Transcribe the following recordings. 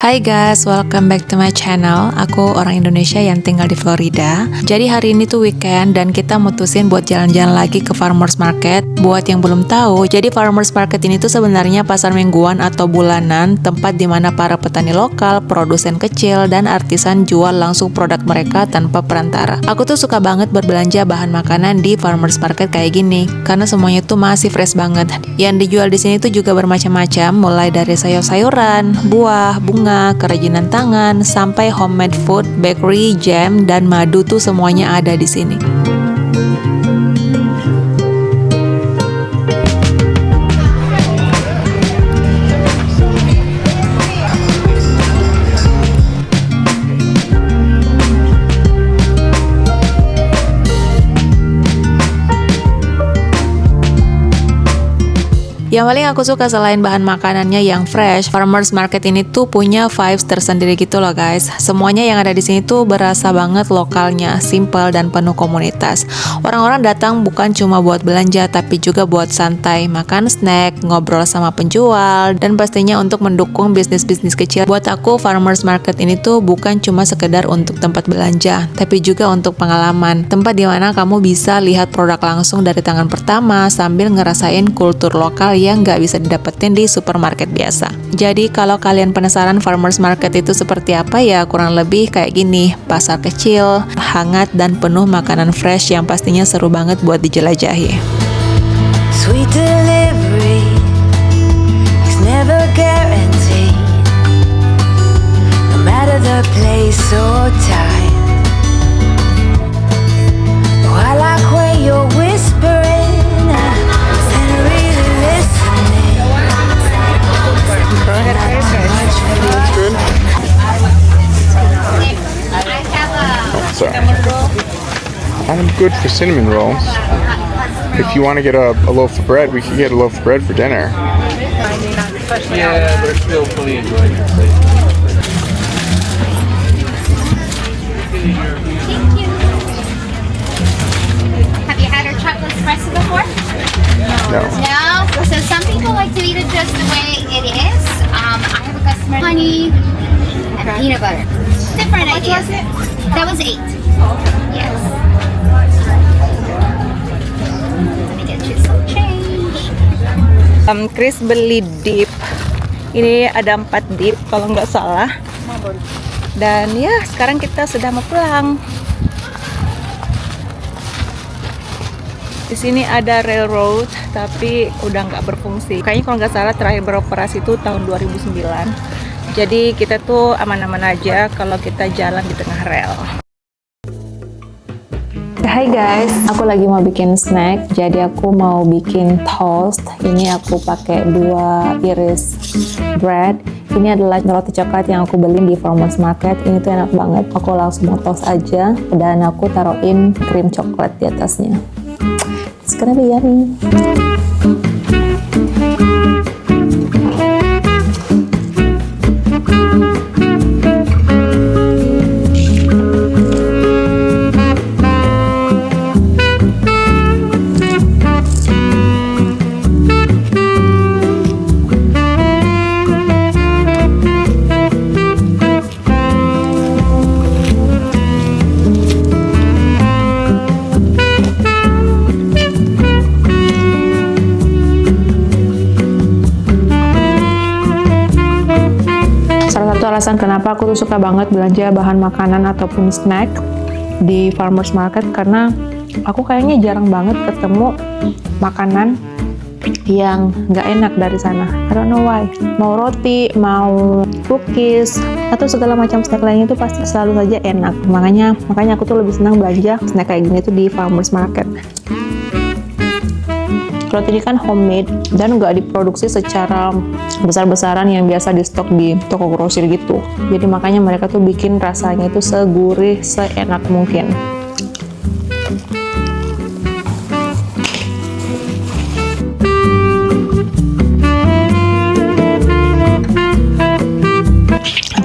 Hai guys, welcome back to my channel. Aku orang Indonesia yang tinggal di Florida. Jadi hari ini tuh weekend dan kita mutusin buat jalan-jalan lagi ke Farmers Market. Buat yang belum tahu, jadi Farmers Market ini tuh sebenarnya pasar mingguan atau bulanan, tempat dimana para petani lokal, produsen kecil, dan artisan jual langsung produk mereka tanpa perantara. Aku tuh suka banget berbelanja bahan makanan di Farmers Market kayak gini, karena semuanya tuh masih fresh banget. Yang dijual di sini tuh juga bermacam-macam, mulai dari sayur-sayuran, buah, bunga, kerajinan tangan, sampai homemade food, bakery, jam, dan madu tuh semuanya ada di sini. Yang paling aku suka selain bahan makanannya yang fresh, Farmers Market ini tuh punya vibes tersendiri gitu loh guys. Semuanya yang ada di sini tuh berasa banget lokalnya, simple dan penuh komunitas. Orang-orang datang bukan cuma buat belanja, tapi juga buat santai, makan snack, ngobrol sama penjual, dan pastinya untuk mendukung bisnis-bisnis kecil. Buat aku, Farmers Market ini tuh bukan cuma sekedar untuk tempat belanja, tapi juga untuk pengalaman. Tempat dimana kamu bisa lihat produk langsung dari tangan pertama sambil ngerasain kultur lokal yang nggak bisa didapetin di supermarket biasa. Jadi kalau kalian penasaran Farmers Market itu seperti apa ya, kurang lebih kayak gini, pasar kecil, hangat dan penuh makanan fresh yang pastinya seru banget buat dijelajahi. Sweet delivery is never guaranteed, no matter the place or time. Oh, I like when you're whispering and really listening. Good. Sorry. I'm good for cinnamon rolls. If you want to get a loaf of bread, we can get a loaf of bread for dinner. Yeah, they're still fully enjoying it. Have you had our chocolate espresso before? No. No? So some people like to eat it just the way it is. I have a customer, honey and peanut butter. Different ideas. That was 8. Yes. Let me get you some change. Chris beli dip. Ini ada 4 dip kalau nggak salah. Dan ya sekarang kita sudah mau pulang. Di sini ada railroad tapi udah nggak berfungsi. Kayaknya kalau nggak salah terakhir beroperasi itu tahun 2009. Jadi kita tuh aman-aman aja kalau kita jalan di tengah rel. Hai guys, aku lagi mau bikin snack. Jadi aku mau bikin toast. Ini aku pakai 2 iris bread. Ini adalah roti coklat yang aku beli di Farmers Market. Ini tuh enak banget. Aku langsung mau toast aja dan aku taruhin krim coklat di atasnya. It's gonna be yummy. Alasan kenapa aku tuh suka banget belanja bahan makanan ataupun snack di Farmers Market, karena aku kayaknya jarang banget ketemu makanan yang nggak enak dari sana. I don't know why. Mau roti, mau cookies, atau segala macam snack lainnya itu pasti selalu saja enak. Makanya aku tuh lebih senang belanja snack kayak gini tuh di Farmers Market. Roti ini kan homemade dan nggak diproduksi secara besar-besaran yang biasa di stok di toko grosir gitu. Jadi makanya mereka tuh bikin rasanya itu segurih, seenak mungkin.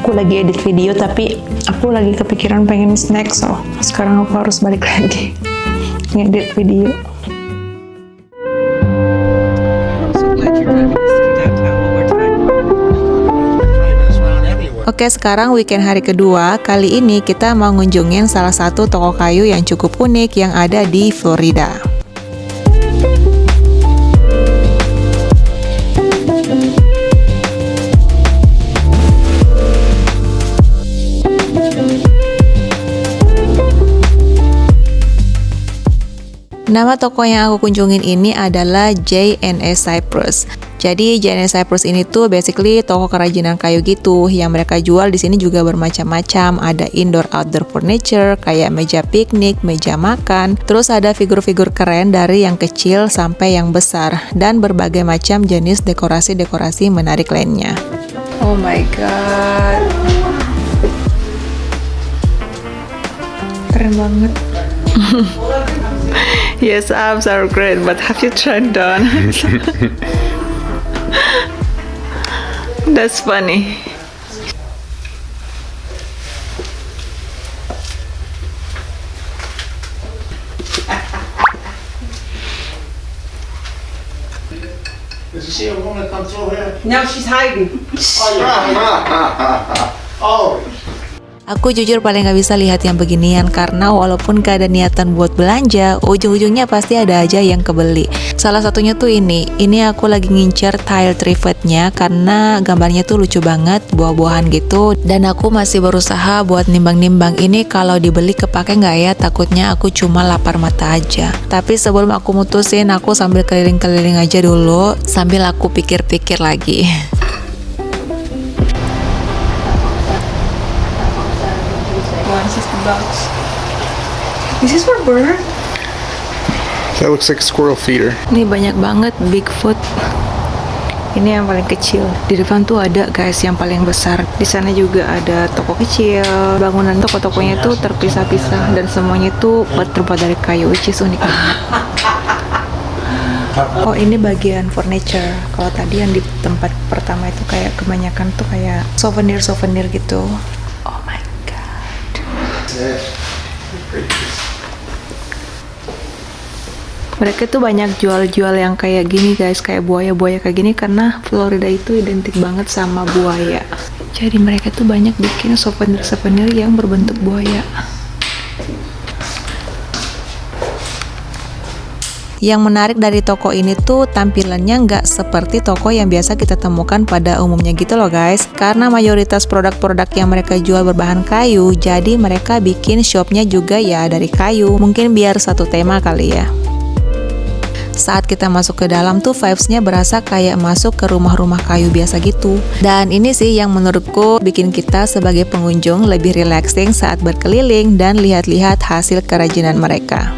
Aku lagi edit video tapi aku lagi kepikiran pengen snack, so sekarang aku harus balik lagi ngedit video. Oke, sekarang weekend hari kedua. Kali ini kita mau ngunjungin salah satu toko kayu yang cukup unik yang ada di Florida. Nama toko yang aku kunjungin ini adalah J&S Cypress. Jadi J&S Cypress ini tuh basically toko kerajinan kayu gitu. Yang mereka jual di sini juga bermacam-macam. Ada indoor outdoor furniture kayak meja piknik, meja makan. Terus ada figur-figur keren dari yang kecil sampai yang besar dan berbagai macam jenis dekorasi-dekorasi menarik lainnya. Oh my god. Keren banget. Yes, abs are great, but have you tried on? That's funny. Did you see a woman come through here? No, she's hiding. Oh, Aku jujur paling gak bisa lihat yang beginian karena walaupun gak ada niatan buat belanja, ujung-ujungnya pasti ada aja yang kebeli. Salah satunya tuh ini aku lagi ngincer tile trivetnya karena gambarnya tuh lucu banget, buah-buahan gitu. Dan aku masih berusaha buat nimbang-nimbang ini kalau dibeli kepake gak ya, takutnya aku cuma lapar mata aja. Tapi sebelum aku mutusin, aku sambil keliling-keliling aja dulu, sambil aku pikir-pikir lagi. This is for bird. That looks like a squirrel feeder. Ini banyak banget Bigfoot. Ini yang paling kecil. Di depan tuh ada guys yang paling besar. Di sana juga ada toko kecil. Bangunan toko-tokonya tuh terpisah-pisah dan semuanya tuh terbuat dari kayu, which is unik banget. Oh, ini bagian furniture. Kalau tadi yang di tempat pertama itu kayak kebanyakan tuh kayak souvenir gitu. Oh my god. Mereka tuh banyak jual-jual yang kayak gini guys, kayak buaya-buaya kayak gini karena Florida itu identik banget sama buaya. Jadi mereka tuh banyak bikin souvenir-souvenir yang berbentuk buaya. Yang menarik dari toko ini tuh tampilannya nggak seperti toko yang biasa kita temukan pada umumnya gitu loh guys. Karena mayoritas produk-produk yang mereka jual berbahan kayu, jadi mereka bikin shopnya juga ya dari kayu. Mungkin biar satu tema kali ya. Saat kita masuk ke dalam tuh vibes-nya berasa kayak masuk ke rumah-rumah kayu biasa gitu. Dan ini sih yang menurutku bikin kita sebagai pengunjung lebih relaxing saat berkeliling dan lihat-lihat hasil kerajinan mereka.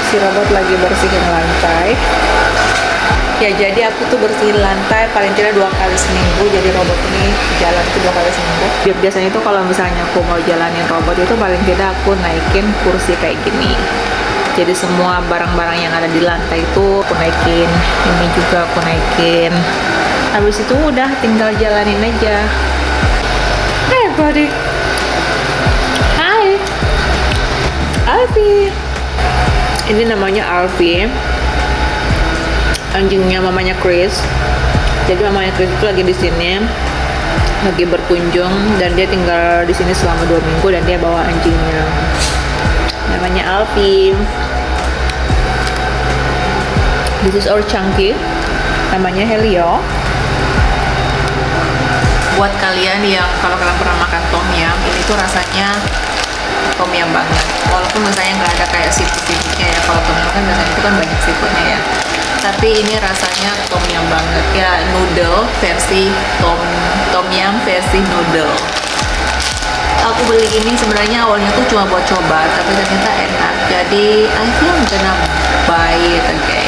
Si robot lagi bersihin lantai. Ya jadi aku tuh bersihin lantai paling tidak 2 kali seminggu. Jadi robot ini jalan itu 2 kali seminggu. Biasanya tuh kalau misalnya aku mau jalanin robot itu paling tidak aku naikin kursi kayak gini. Jadi semua barang-barang yang ada di lantai itu aku naikin. Ini juga aku naikin. Habis itu udah tinggal jalanin aja. Hey buddy. Hi. Alfie. Ini namanya Alfie, anjingnya mamanya Chris. Jadi mamanya Chris itu lagi di sini, lagi berkunjung dan dia tinggal di sini selama 2 minggu dan dia bawa anjingnya. Alvin. This is our chunky, namanya Helio. Buat kalian yang kalau kalian pernah makan tom yum, ini tuh rasanya tom yum banget. Walaupun misalnya nggak ada kayak seafood-seafoodnya ya. Kalau tom yum kan biasanya itu kan banyak seafoodnya ya. Tapi ini rasanya tom yum banget. Ya noodle versi tom yum versi noodle. Aku beli ini sebenarnya awalnya tuh cuma buat coba, tapi ternyata enak. Jadi I feel I'm gonna buy it again.